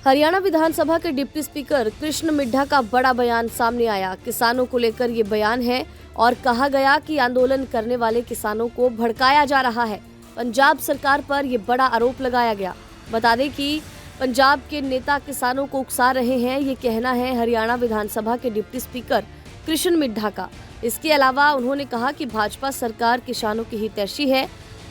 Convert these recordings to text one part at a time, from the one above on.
हरियाणा विधानसभा के deputy speaker Krishna Middha का बड़ा बयान सामने आया। किसानों को लेकर ये बयान है और कहा गया कि आंदोलन करने वाले किसानों को भड़काया जा रहा है। पंजाब सरकार पर ये बड़ा आरोप लगाया गया। बता दें कि पंजाब के नेता किसानों को उकसा रहे हैं, ये कहना है हरियाणा विधानसभा के डिप्टी स्पीकर कृष्ण मिड्ढा का। इसके अलावा उन्होंने कहा कि भाजपा सरकार किसानों की हितैषी है,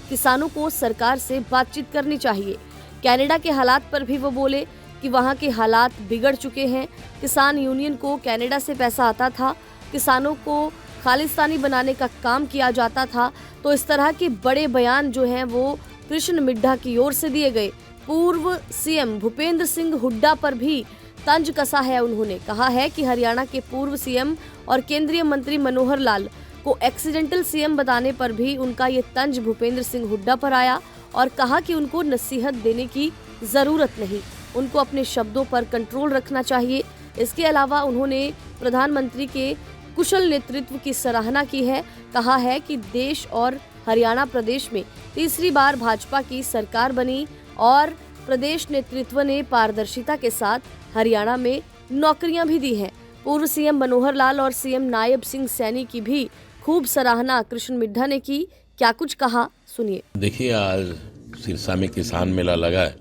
किसानों को सरकार से बातचीत करनी चाहिए। कनाडा के हालात पर भी वो बोले कि वहाँ के हालात बिगड़ चुके हैं। किसान यूनियन को कनाडा से पैसा आता था, किसानों को खालिस्तानी बनाने का काम किया जाता था। तो इस तरह के बड़े बयान जो हैं वो कृष्ण मिड्ढा की ओर से दिए गए। पूर्व सीएम भूपेंद्र सिंह हुड्डा पर भी तंज कसा है। उन्होंने कहा है कि हरियाणा के पूर्व सीएम और केंद्रीय मंत्री मनोहर लाल को एक्सीडेंटल सीएम बताने पर भी उनका ये तंज भूपेंद्र सिंह हुड्डा पर आया और कहा कि उनको नसीहत देने की जरूरत नहीं, उनको अपने शब्दों पर कंट्रोल रखना चाहिए। इसके अलावा उन्होंने प्रधानमंत्री के कुशल नेतृत्व की सराहना की है। कहा है कि देश और हरियाणा प्रदेश में तीसरी बार भाजपा की सरकार बनी और प्रदेश नेतृत्व ने पारदर्शिता के साथ हरियाणा में नौकरियां भी दी हैं। पूर्व सीएम मनोहर लाल और सीएम नायब सिंह सैनी की भी खूब सराहना कृष्ण मिड्ढा ने की। क्या कुछ कहा, सुनिए। देखिए, आज सिरसा में किसान मेला लगा है,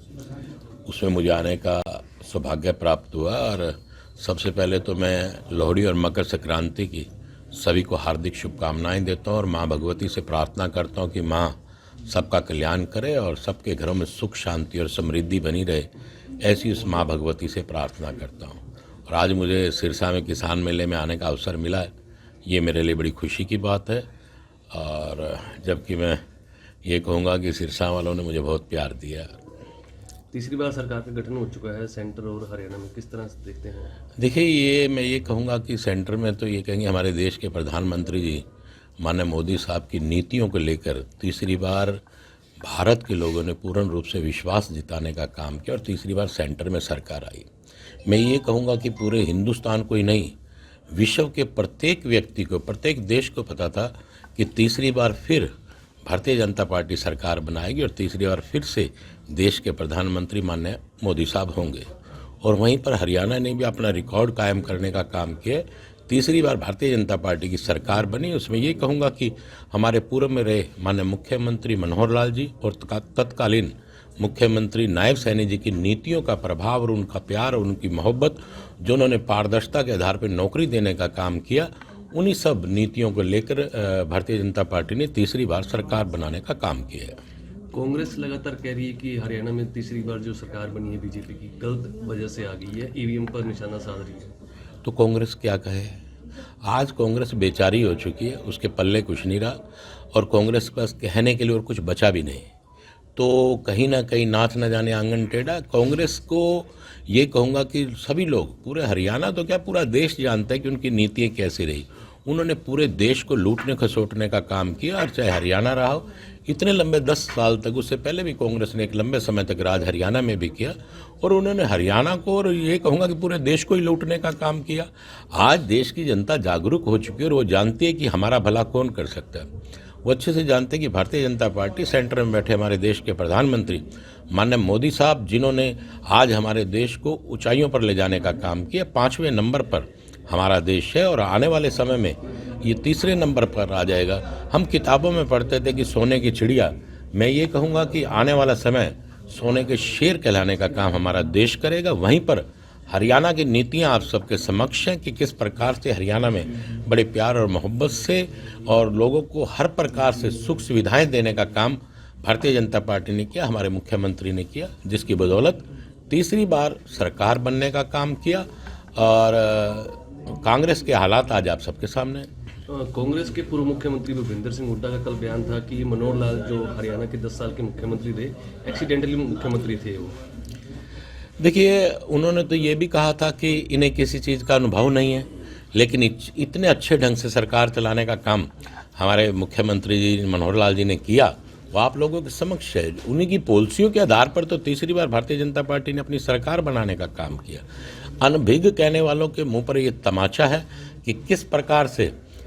उसमें मुझे आने का सौभाग्य प्राप्त हुआ। और सबसे पहले तो मैं लोहड़ी और मकर संक्रांति की सभी को हार्दिक शुभकामनाएं देता हूं और माँ भगवती से प्रार्थना करता हूं कि माँ सबका कल्याण करे और सबके घरों में सुख शांति और समृद्धि बनी रहे, ऐसी उस माँ भगवती से प्रार्थना करता हूं। और आज मुझे सिरसा में किसान मेले में आने का अवसर मिला है, ये मेरे लिए बड़ी खुशी की बात है। और जबकि मैं ये कहूँगा कि सिरसा वालों ने मुझे बहुत प्यार दिया। तीसरी बार सरकार का गठन हो चुका है सेंटर और हरियाणा में, किस तरह से देखते हैं? देखिए, मैं ये कहूँगा कि सेंटर में तो ये कहेंगे हमारे देश के प्रधानमंत्री जी माननीय मोदी साहब की नीतियों को लेकर तीसरी बार भारत के लोगों ने पूर्ण रूप से विश्वास जिताने का काम किया और तीसरी बार सेंटर में सरकार आई। मैं ये कहूँगा कि पूरे हिंदुस्तान को ही नहीं, विश्व के प्रत्येक व्यक्ति को, प्रत्येक देश को पता था कि तीसरी बार फिर भारतीय जनता पार्टी सरकार बनाएगी और तीसरी बार फिर से देश के प्रधानमंत्री माननीय मोदी साहब होंगे। और वहीं पर हरियाणा ने भी अपना रिकॉर्ड कायम करने का काम किया। तीसरी बार भारतीय जनता पार्टी की सरकार बनी। उसमें ये कहूँगा कि हमारे पूर्व में रहे माननीय मुख्यमंत्री मनोहर लाल जी और तत्कालीन मुख्यमंत्री नायब सैनी जी की नीतियों का प्रभाव और उनका प्यार और उनकी मोहब्बत, जो उन्होंने पारदर्शिता के आधार पर नौकरी देने का काम किया, उन्हीं सब नीतियों को लेकर भारतीय जनता पार्टी ने तीसरी बार सरकार बनाने का काम किया है। कांग्रेस लगातार कह रही है कि हरियाणा में तीसरी बार जो सरकार बनी है बीजेपी की, गलत वजह से आ गई है, ईवीएम पर निशाना साध रही है। तो कांग्रेस क्या कहे? आज कांग्रेस बेचारी हो चुकी है, उसके पल्ले कुछ नहीं रहा और कांग्रेस के पास कहने के लिए और कुछ बचा भी नहीं। तो कहीं ना कहीं नाच न जाने आंगन टेढ़ा। कांग्रेस को ये कहूँगा कि सभी लोग, पूरे हरियाणा तो क्या पूरा देश जानता है कि उनकी नीतियाँ कैसी रही। उन्होंने पूरे देश को लूटने खसोटने का काम किया और चाहे हरियाणा रहा हो, इतने लंबे 10 साल तक, उससे पहले भी कांग्रेस ने एक लंबे समय तक राज हरियाणा में भी किया और उन्होंने हरियाणा को और ये कहूँगा कि पूरे देश को ही लूटने का काम किया। आज देश की जनता जागरूक हो चुकी है और वो जानती है कि हमारा भला कौन कर सकता है। वो अच्छे से जानते हैं कि भारतीय जनता पार्टी, सेंटर में बैठे हमारे देश के प्रधानमंत्री माननीय मोदी साहब, जिन्होंने आज हमारे देश को ऊंचाइयों पर ले जाने का काम किया। 5वें नंबर पर हमारा देश है और आने वाले समय में ये तीसरे नंबर पर आ जाएगा। हम किताबों में पढ़ते थे कि सोने की चिड़िया, मैं ये कहूँगा कि आने वाला समय सोने के शेर कहलाने का काम हमारा देश करेगा। वहीं पर हरियाणा की नीतियां आप सबके समक्ष हैं कि किस प्रकार से हरियाणा में बड़े प्यार और मोहब्बत से और लोगों को हर प्रकार से सुख सुविधाएं देने का काम भारतीय जनता पार्टी ने किया, हमारे मुख्यमंत्री ने किया, जिसकी बदौलत तीसरी बार सरकार बनने का काम किया। और कांग्रेस के हालात आज आप सबके सामने हैं। कांग्रेस के पूर्व मुख्यमंत्री भूपेंद्र सिंह हुड्डा का कल बयान था कि मनोहर लाल जो हरियाणा के 10 साल के मुख्यमंत्री थे, एक्सीडेंटली मुख्यमंत्री थे वो। देखिए, उन्होंने तो ये भी कहा था कि इन्हें किसी चीज़ का अनुभव नहीं है, लेकिन इतने अच्छे ढंग से सरकार चलाने का काम हमारे मुख्यमंत्री जी मनोहर लाल जी ने किया, वो आप लोगों के समक्ष है। उन्हीं की पॉलिसियों के आधार पर तो तीसरी बार भारतीय जनता पार्टी ने अपनी सरकार बनाने का काम किया। अनभिज्ञ कहने वालों के मुंह पर ये तमाचा है कि किस प्रकार से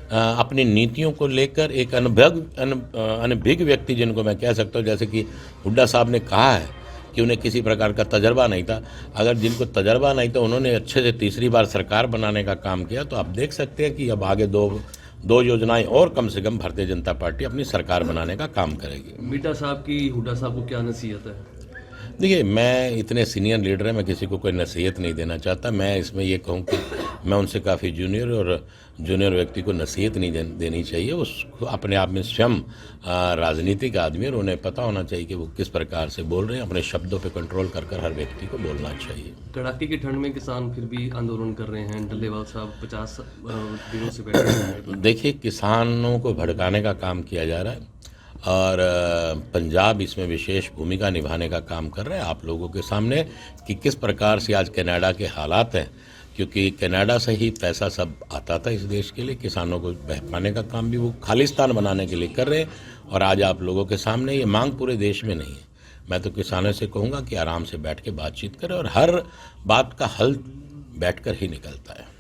अपनी नीतियों को लेकर एक अनभिज्ञ व्यक्ति, जिनको मैं कह सकता हूँ, जैसे कि हुड्डा साहब ने कहा है कि उन्हें किसी प्रकार का तजर्बा नहीं था। अगर जिनको तजर्बा नहीं था उन्होंने अच्छे से तीसरी बार सरकार बनाने का काम किया, तो आप देख सकते हैं कि अब आगे दो योजनाएं और कम से कम भारतीय जनता पार्टी अपनी सरकार बनाने का काम करेगी। मिड्ढा साहब की हुड्डा साहब को क्या नसीहत है? देखिए, मैं इतने सीनियर लीडर हैं, मैं किसी को कोई नसीहत नहीं देना चाहता। मैं इसमें ये कहूँ कि मैं उनसे काफ़ी जूनियर व्यक्ति को नसीहत नहीं देनी चाहिए। उसको अपने आप में स्वयं राजनीतिक आदमी, और उन्हें पता होना चाहिए कि वो किस प्रकार से बोल रहे हैं। अपने शब्दों पे कंट्रोल कर हर व्यक्ति को बोलना चाहिए। कड़ाके की ठंड में किसान फिर भी आंदोलन कर रहे हैं। डल्लेवाल साहब 50 दिनों से बैठे हैं। देखिए, किसानों को भड़काने का काम किया जा रहा है और पंजाब इसमें विशेष भूमिका निभाने का काम कर रहा है आप लोगों के सामने कि किस प्रकार से आज कनाडा के हालात हैं, क्योंकि कनाडा से ही पैसा सब आता था इस देश के लिए। किसानों को बहकाने का काम भी वो खालिस्तान बनाने के लिए कर रहे हैं, और आज आप लोगों के सामने ये मांग पूरे देश में नहीं है। मैं तो किसानों से कहूँगा कि आराम से बैठ के बातचीत करें, और हर बात का हल बैठकर ही निकलता है।